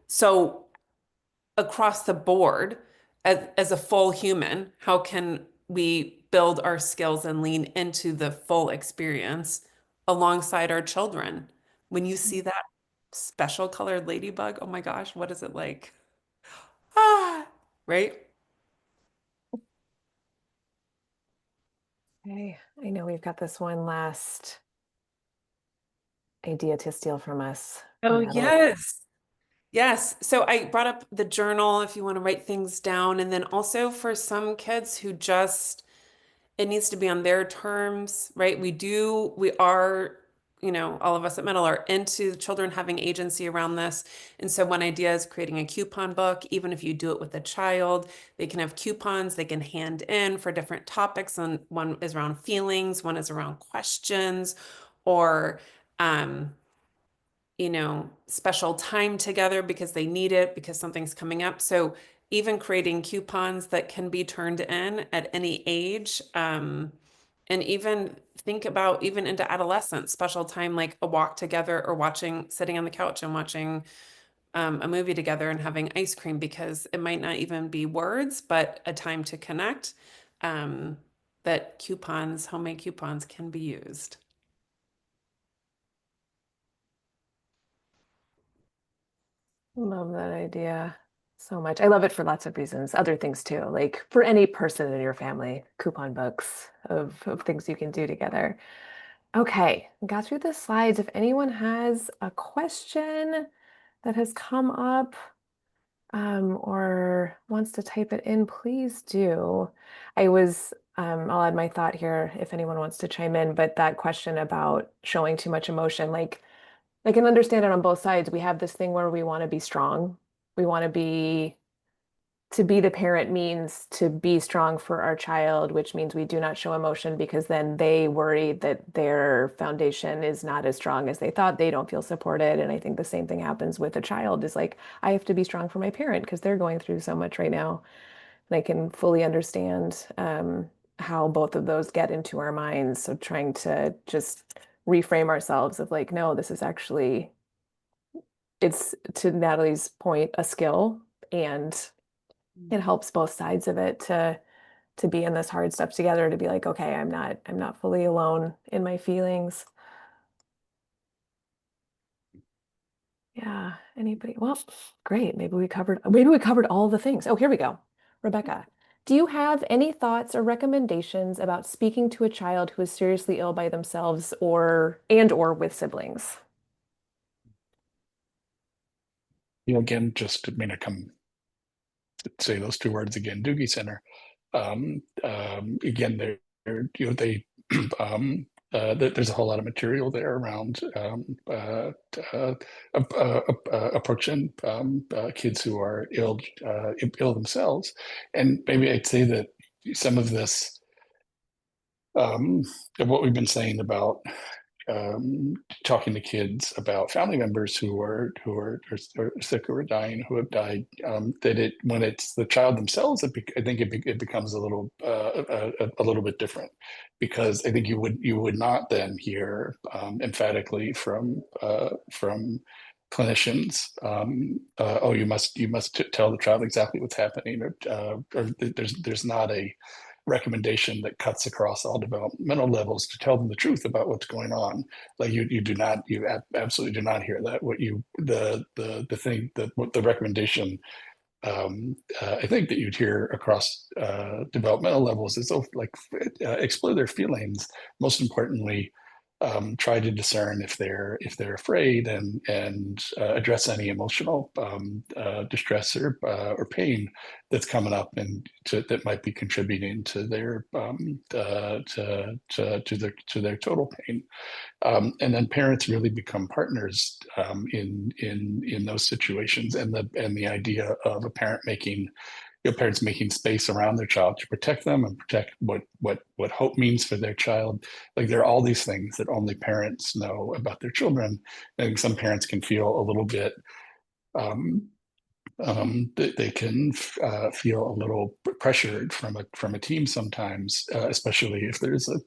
So, across the board, as a full human, how can we build our skills and lean into the full experience alongside our children? When you see that special colored ladybug, oh my gosh, what is it like? Ah, right? Okay, I know we've got this one last idea to steal from us, Oh, Natalie. yes. Yes. So I brought up the journal if you want to write things down. And then also for some kids who just, it needs to be on their terms, right? We are, all of us at Mettle are into children having agency around this. And so one idea is creating a coupon book. Even if you do it with a child, they can have coupons they can hand in for different topics. And one is around feelings, one is around questions, or, um, special time together because they need it because something's coming up. So even creating coupons that can be turned in at any age, and even think about even into adolescence, special time like a walk together or sitting on the couch and watching a movie together and having ice cream because it might not even be words, but a time to connect. Um, that homemade coupons can be used. Love that idea. so much. I love it for lots of reasons, other things too, like for any person in your family, coupon books of things you can do together. Okay, got through the slides. If anyone has a question that has come up or wants to type it in, please do. I'll add my thought here if anyone wants to chime in, but that question about showing too much emotion, like I can understand it on both sides. We have this thing where we want to be strong. We want to be the parent means to be strong for our child, which means we do not show emotion because then they worry that their foundation is not as strong as they thought. They don't feel supported. And I think the same thing happens with a child is like, I have to be strong for my parent because they're going through so much right now. And I can fully understand how both of those get into our minds. So trying to just reframe ourselves of like, no, this is actually, it's to Natalie's point, a skill, and it helps both sides of it to be in this hard stuff together, to be like, okay, I'm not fully alone in my feelings. Yeah, anybody? Well, great. Maybe we covered all the things. Oh, here we go. Rebecca, do you have any thoughts or recommendations about speaking to a child who is seriously ill by themselves or with siblings? Again, just to come say those two words again, Dougy Center. Again, they there's a whole lot of material there around approaching kids who are ill themselves, and maybe I'd say that some of this of what we've been saying about talking to kids about family members who are sick or dying, who have died. That when it's the child themselves, I think it becomes a little bit different, because I think you would not then hear emphatically from clinicians, oh, you must tell the child exactly what's happening, or there's not a recommendation that cuts across all developmental levels to tell them the truth about what's going on. Like you absolutely do not hear that. What the thing that what the recommendation I think that you'd hear across developmental levels is explore their feelings. Most importantly, try to discern if they're afraid, and address any emotional distress or pain that's coming up, and that might be contributing to their to their total pain. And then parents really become partners in those situations, and the idea of a parent making parents making space around their child to protect them and protect what hope means for their child. Like there are all these things that only parents know about their children. And some parents can feel a little bit they can feel a little pressured from a team sometimes, especially if there's if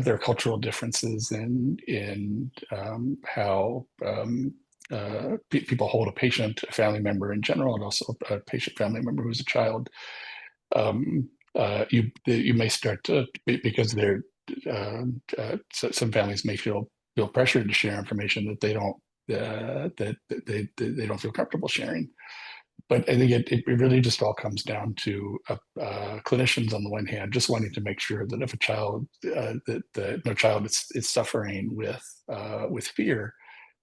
there are cultural differences in how people hold a patient, a family member in general, and also a patient family member who's a child. You may start to, because they're some families may feel pressured to share information that they don't they don't feel comfortable sharing. But I think it really just all comes down to clinicians on the one hand just wanting to make sure that if a child that no child is suffering with fear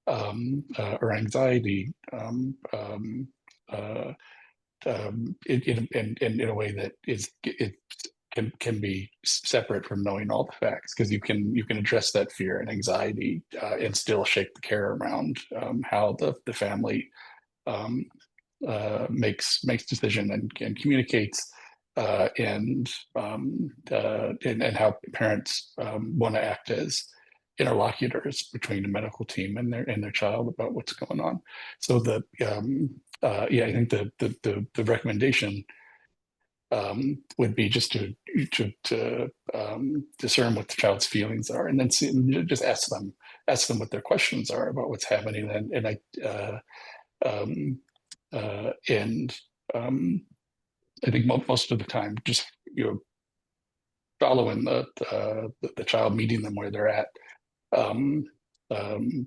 or anxiety, in a way that can be separate from knowing all the facts, because you can address that fear and anxiety and still shape the care around how the family makes decision and communicates, and how parents want to act as interlocutors between the medical team and their child about what's going on. So I think the recommendation would be just to discern what the child's feelings are, and then just ask them what their questions are about what's happening, I think most of the time, just following the child, meeting them where they're at, the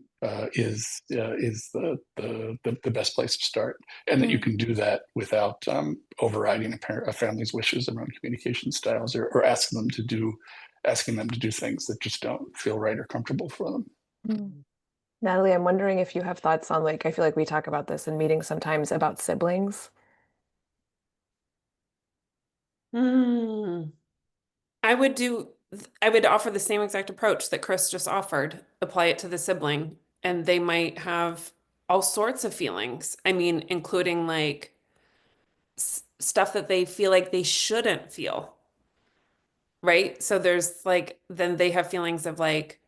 best place to start, and that you can do that without overriding a family's wishes around communication styles, or asking them to do things that just don't feel right or comfortable for them. Mm. Natalie, I'm wondering if you have thoughts on, like, I feel like we talk about this in meetings sometimes about siblings. Hmm. I would offer the same exact approach that Chris just offered, apply it to the sibling, and they might have all sorts of feelings. I mean, including like stuff that they feel like they shouldn't feel, right? So there's like, then they have feelings of like,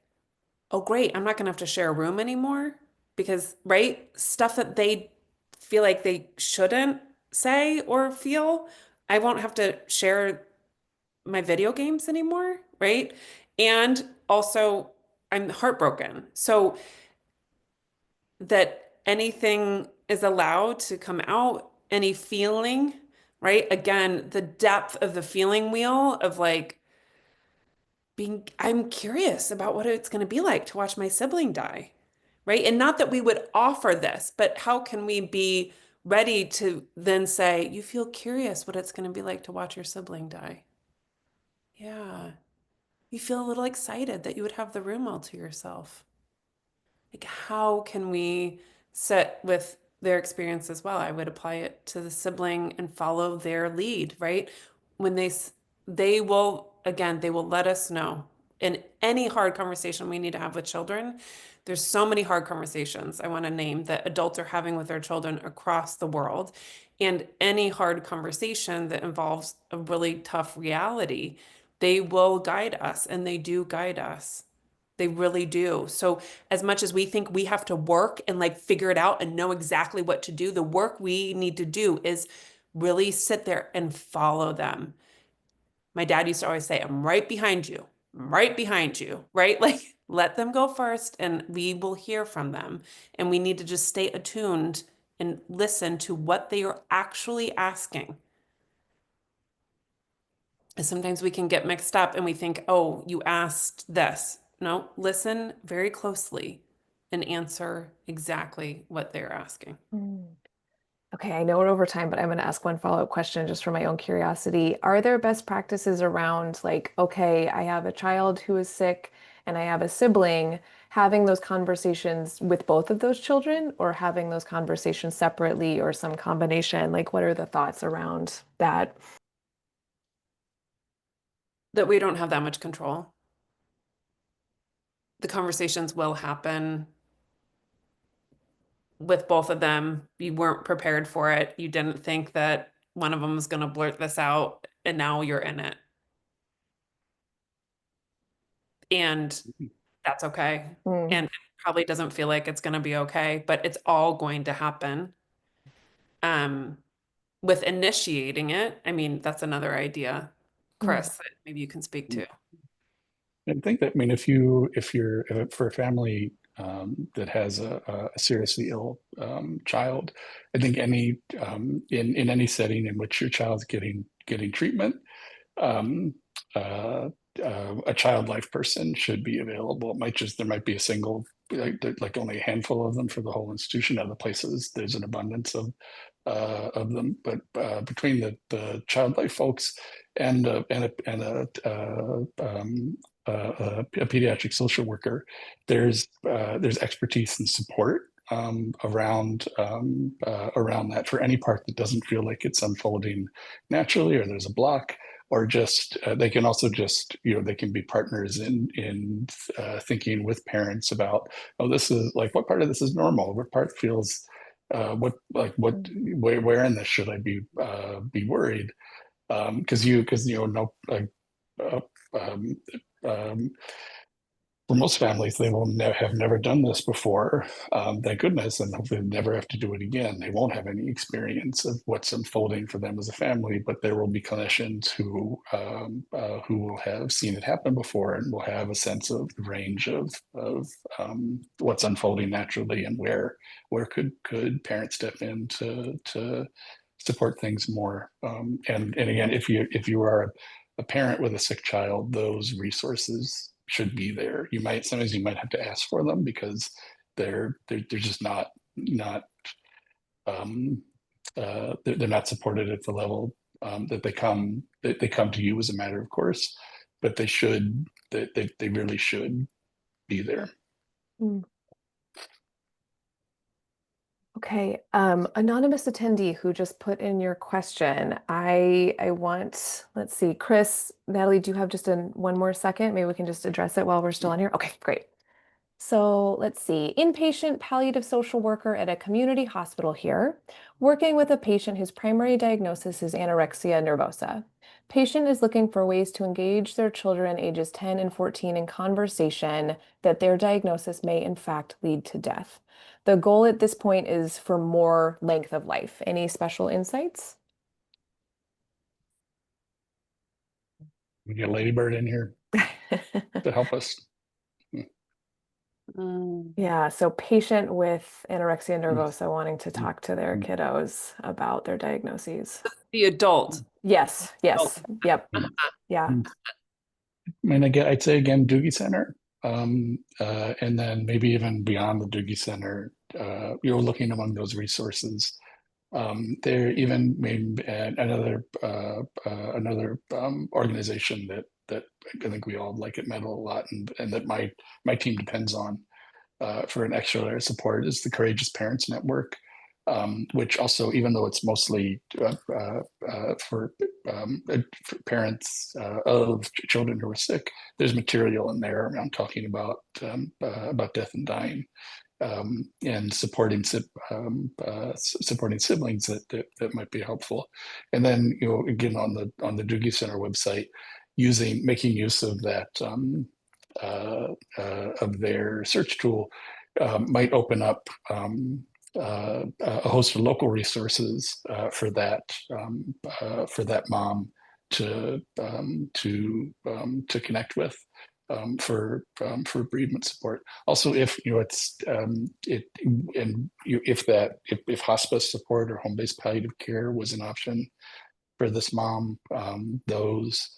oh, great, I'm not gonna have to share a room anymore because, right? Stuff that they feel like they shouldn't say or feel. I won't have to share my video games anymore, right? And also, I'm heartbroken. So that anything is allowed to come out, any feeling, right? Again, the depth of the feeling wheel of like I'm curious about what it's going to be like to watch my sibling die, right? And not that we would offer this, but how can we be ready to then say, you feel curious what it's going to be like to watch your sibling die? Yeah. You feel a little excited that you would have the room all to yourself. Like, how can we sit with their experience as well? I would apply it to the sibling and follow their lead, right? When they will, again, they will let us know in any hard conversation we need to have with children. There's so many hard conversations I want to name that adults are having with their children across the world. And any hard conversation that involves a really tough reality, they will guide us and they do guide us. They really do. So as much as we think we have to work and like figure it out and know exactly what to do, the work we need to do is really sit there and follow them. My dad used to always say, I'm right behind you. I'm right behind you, right? Like let them go first and we will hear from them. And we need to just stay attuned and listen to what they are actually asking. And sometimes we can get mixed up and we think, oh, you asked this. No, listen very closely and answer exactly what they're asking. Mm. Okay, I know we're over time, but I'm going to ask one follow-up question just for my own curiosity. Are there best practices around, like, okay, I have a child who is sick and I have a sibling, having those conversations with both of those children, or having those conversations separately, or some combination? Like, what are the thoughts around that? That we don't have that much control. The conversations will happen with both of them. You weren't prepared for it. You didn't think that one of them was going to blurt this out, and now you're in it. And that's okay. Mm. And it probably doesn't feel like it's going to be okay, but it's all going to happen. Um, with initiating it, I mean, that's another idea, Mm. Chris, that maybe you can speak to. I think that, I mean, if for a family that has a seriously ill child, I think in any setting in which your child's getting treatment, um, uh, a child life person should be available. There might be a single, like only a handful of them for the whole institution. Other places there's an abundance of them, but between the child life folks and a pediatric social worker, there's expertise and support around that for any part that doesn't feel like it's unfolding naturally, or there's a block, or just they can also just, they can be partners in thinking with parents about, oh, this is like, what part of this is normal, what part feels where in this should I be worried, because no, like, uh, um, um, for most families, they will have never done this before, thank goodness, and hopefully never have to do it again. They won't have any experience of what's unfolding for them as a family, but there will be clinicians who will have seen it happen before and will have a sense of the range of what's unfolding naturally, and where could parents step in to support things more. And again, if you are a parent with a sick child, those resources should be there. Sometimes you might have to ask for them because they're just not they're not supported at the level that they come to you as a matter of course, but they really should be there. Mm. Okay, anonymous attendee who just put in your question. I want, let's see, Chris, Natalie, do you have just one more second? Maybe we can just address it while we're still on here. Okay, great. So let's see, inpatient palliative social worker at a community hospital here, working with a patient whose primary diagnosis is anorexia nervosa. Patient is looking for ways to engage their children ages 10 and 14 in conversation that their diagnosis may in fact lead to death. The goal at this point is for more length of life. Any special insights? We get Ladybird in here to help us. Yeah, so patient with anorexia nervosa wanting to talk to their kiddos about their diagnoses. The adult. Yes, yes, yep, yeah. I mean, I'd say again, Dougy Center, and then maybe even beyond the Dougy Center, you're looking among those resources. There even maybe another organization that I think we all like at Mettle a lot, and that my team depends on for an extra layer of support is the Courageous Parents Network, which also, even though it's mostly for parents of children who are sick, there's material in there around talking about death and dying, and supporting siblings that might be helpful. And then, again, on the Dougy Center website, making use of that of their search tool might open up a host of local resources for that mom to connect with for bereavement support. Also, if if hospice support or home-based palliative care was an option for this mom, those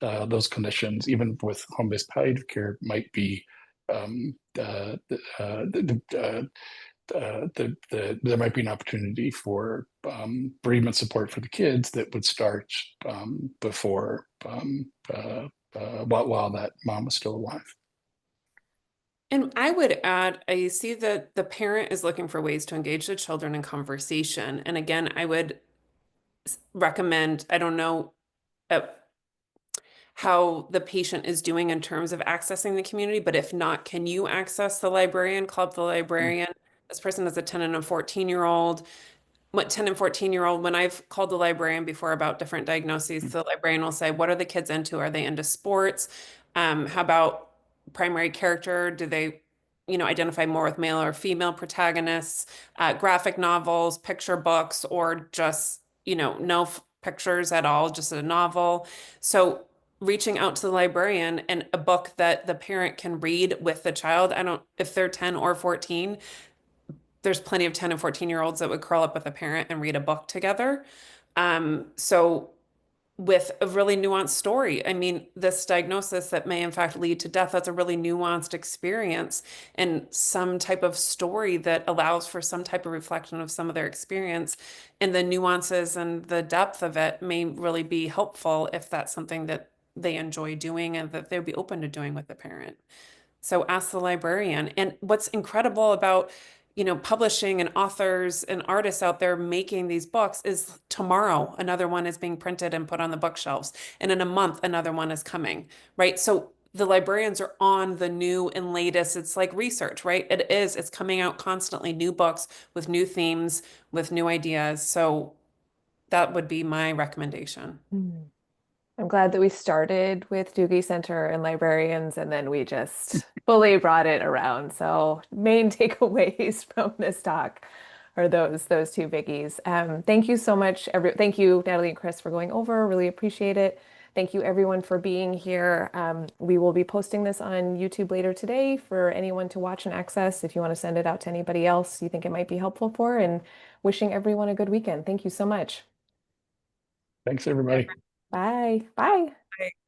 clinicians, even with home-based palliative care, might be there might be an opportunity for bereavement support for the kids that would start before while that mom was still alive. And I would add, I see that the parent is looking for ways to engage the children in conversation. And again, I would recommend, I don't know how the patient is doing in terms of accessing the community, but if not, can you access the librarian, club the librarian? This person is a 10 and a 14-year-old. 10 and 14-year-old, when I've called the librarian before about different diagnoses, the librarian will say, what are the kids into? Are they into sports? How about primary character? Do they, identify more with male or female protagonists, graphic novels, picture books, or just, no pictures at all, just a novel? So reaching out to the librarian and a book that the parent can read with the child. If they're 10 or 14, there's plenty of 10 and 14-year-olds that would curl up with a parent and read a book together. So with a really nuanced story, I mean, this diagnosis that may in fact lead to death, that's a really nuanced experience, and some type of story that allows for some type of reflection of some of their experience, and the nuances and the depth of it may really be helpful if that's something that they enjoy doing and that they'd be open to doing with the parent. So ask the librarian. And what's incredible about, publishing and authors and artists out there making these books is tomorrow another one is being printed and put on the bookshelves. And in a month, another one is coming, right? So the librarians are on the new and latest. It's like research, right? It's coming out constantly, new books with new themes, with new ideas. So that would be my recommendation. I'm glad that we started with Dougy Center and librarians, and then we just fully brought it around. So main takeaways from this talk are those two biggies. Thank you so much, thank you, Natalie and Chris, for going over. Really appreciate it. Thank you, everyone, for being here. We will be posting this on YouTube later today for anyone to watch and access if you want to send it out to anybody else you think it might be helpful for, and wishing everyone a good weekend. Thank you so much. Thanks, everybody. Bye. Bye.